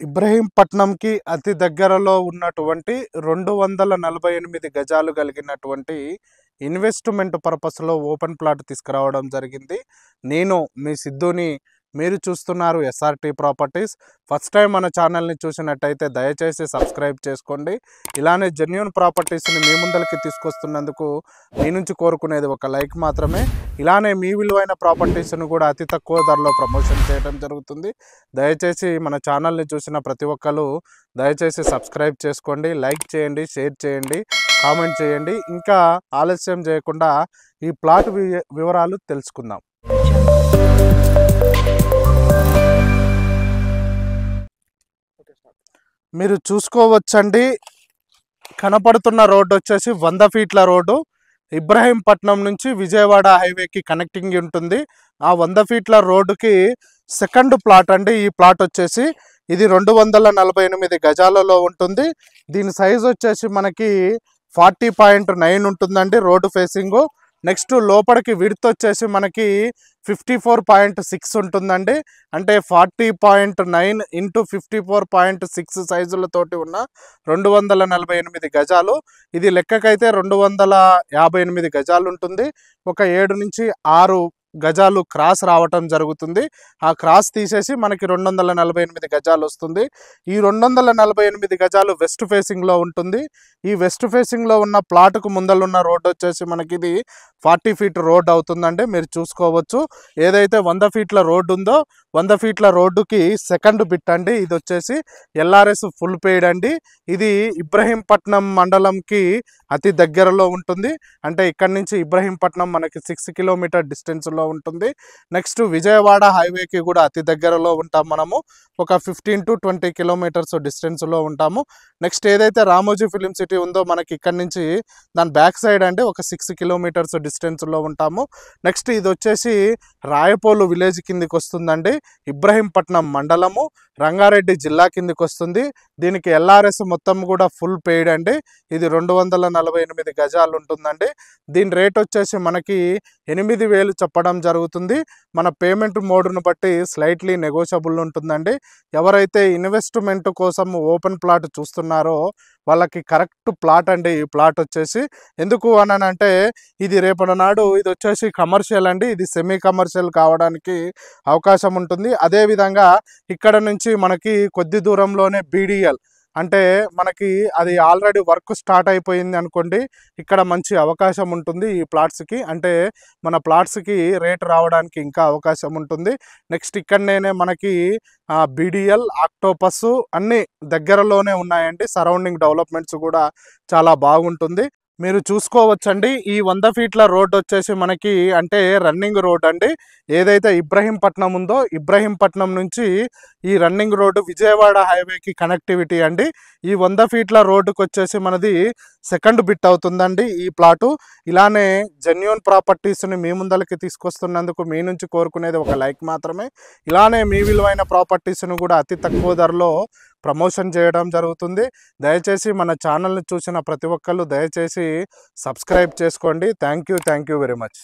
ఇబ్రహీంపట్నంకి అతి దగ్గరలో ఉన్నటువంటి 248 గజాలు కలిగినటువంటి ఇన్వెస్ట్మెంట్ పర్పస్లో ఓపెన్ ప్లాట్ తీసుకురావడం జరిగింది. నేను మీ సిద్ధుని. మీరు చూస్తున్నారు ఎస్ఆర్టీ ప్రాపర్టీస్. ఫస్ట్ టైం మన ఛానల్ని చూసినట్టయితే దయచేసి సబ్స్క్రైబ్ చేసుకోండి. ఇలానే జెన్యూన్ ప్రాపర్టీస్ని మీ ముందరికి తీసుకొస్తున్నందుకు మీ నుంచి కోరుకునేది ఒక లైక్ మాత్రమే. ఇలానే మీ విలువైన ప్రాపర్టీస్ను కూడా అతి తక్కువ ధరలో ప్రమోషన్ చేయడం జరుగుతుంది. దయచేసి మన ఛానల్ని చూసిన ప్రతి ఒక్కరు దయచేసి సబ్స్క్రైబ్ చేసుకోండి, లైక్ చేయండి, షేర్ చేయండి, కామెంట్ చేయండి. ఇంకా ఆలస్యం చేయకుండా ఈ ప్లాట్ వివరాలు తెలుసుకుందాం. మీరు చూసుకోవచ్చండి, కనపడుతున్న రోడ్డు వచ్చేసి 100 ఫీట్ల రోడ్డు. ఇబ్రహీంపట్నం నుంచి విజయవాడ హైవేకి కనెక్టింగ్ ఉంటుంది. ఆ 100 ఫీట్ల రోడ్డుకి సెకండ్ ప్లాట్ అండి. ఈ ప్లాట్ వచ్చేసి ఇది 248 గజాలలో ఉంటుంది. దీని సైజ్ వచ్చేసి మనకి 40.9 ఉంటుందండి రోడ్డు ఫేసింగు. నెక్స్ట్ లోపలికి విడ్త్ వచ్చేసి మనకి 54.6 ఉంటుందండి. అంటే 40.9 ఇంటూ 54.6 సైజులతోటి ఉన్న 248 గజాలు. ఇది లెక్కకైతే 258 గజాలు ఉంటుంది. ఒక 7 నుంచి 6 గజాలు క్రాస్ రావటం జరుగుతుంది. ఆ క్రాస్ తీసేసి మనకి 248 గజాలు వస్తుంది. ఈ 248 గజాలు వెస్ట్ ఫేసింగ్లో ఉంటుంది. ఈ వెస్ట్ ఫేసింగ్లో ఉన్న ప్లాట్కు ముందలున్న రోడ్ వచ్చేసి మనకి ఇది 40 ఫీట్ రోడ్ అవుతుందండి. మీరు చూసుకోవచ్చు, ఏదైతే 100 ఫీట్ల రోడ్డు ఉందో 100 ఫీట్ల రోడ్డుకి సెకండ్ బిట్ అండి. ఇది వచ్చేసి ఎల్ఆర్ఎస్ ఫుల్ పెయిడ్ అండి. ఇది ఇబ్రహీంపట్నం మండలంకి అతి దగ్గరలో ఉంటుంది. అంటే ఇక్కడి నుంచి ఇబ్రహీంపట్నం మనకి 6 కిలోమీటర్ డిస్టెన్స్లో ఉంటుంది. నెక్స్ట్ విజయవాడ హైవేకి కూడా అతి దగ్గరలో ఉంటాం మనము. ఒక 15 to 20 కిలోమీటర్స్ డిస్టెన్స్లో ఉంటాము. నెక్స్ట్ ఏదైతే రామోజీ ఫిలిం సిటీ ఉందో మనకి ఇక్కడ నుంచి దాని బ్యాక్ సైడ్ అంటే ఒక 6 కిలోమీటర్స్ డిస్టెన్స్లో ఉంటాము. నెక్స్ట్ ఇది వచ్చేసి రాయపోలు విలేజ్ కిందికి వస్తుందండి. ఇబ్రహీంపట్నం మండలము, రంగారెడ్డి జిల్లా కిందికి వస్తుంది. దీనికి ఎల్ఆర్ఎస్ మొత్తం కూడా ఫుల్ పెయిడ్ అండి. ఇది 248 గజాలు ఉంటుందండి. దీని రేట్ వచ్చేసి మనకి 8,000 చెప్పడం జరుగుతుంది. మన పేమెంట్ మోడ్ను బట్టి స్లైట్లీ నెగోషియబుల్ ఉంటుందండి. ఎవరైతే ఇన్వెస్ట్మెంట్ కోసం ఓపెన్ ప్లాట్ చూస్తున్నారో వాళ్ళకి కరెక్ట్ ప్లాట్ అండి ఈ ప్లాట్ వచ్చేసి. ఎందుకు అనంటే ఇది రేపటి నాడు ఇది వచ్చేసి కమర్షియల్ అండి. ఇది సెమీ కమర్షియల్ కావడానికి అవకాశం ఉంటుంది. అదేవిధంగా ఇక్కడ నుంచి మనకి కొద్ది దూరంలోనే బీడీఎల్ అంటే మనకి అది ఆల్రెడీ వర్క్ స్టార్ట్ అయిపోయింది అనుకోండి, ఇక్కడ మంచి అవకాశం ఉంటుంది ఈ ప్లాట్స్కి. అంటే మన ప్లాట్స్కి రేట్ రావడానికి ఇంకా అవకాశం ఉంటుంది. నెక్స్ట్ ఇక్కడనే మనకి బీడీఎల్, ఆక్టోపస్ అన్నీ దగ్గరలోనే ఉన్నాయండి. సరౌండింగ్ డెవలప్మెంట్స్ కూడా చాలా బాగుంటుంది. మీరు చూసుకోవచ్చండి, ఈ 100 ఫీట్ల రోడ్ వచ్చేసి మనకి అంటే రన్నింగ్ రోడ్ అండి. ఏదైతే ఇబ్రహీంపట్నం ఉందో ఇబ్రహీంపట్నం నుంచి ఈ రన్నింగ్ రోడ్డు విజయవాడ హైవేకి కనెక్టివిటీ అండి. ఈ 100 ఫీట్ల రోడ్డుకి వచ్చేసి మనది సెకండ్ బిట్ అవుతుందండి ఈ ప్లాటు. ఇలానే జెన్యూన్ ప్రాపర్టీస్ని మీ ముందరికి తీసుకొస్తున్నందుకు మీ నుంచి కోరుకునేది ఒక లైక్ మాత్రమే. ఇలానే మీ విలువైన ప్రాపర్టీస్ను కూడా అతి తక్కువ ధరలో ప్రమోషన్ చేయడం జరుగుతుంది. దయచేసి మన ఛానల్ని చూసిన ప్రతి ఒక్కరు దయచేసి సబ్స్క్రైబ్ చేసుకోండి. Thank you very much.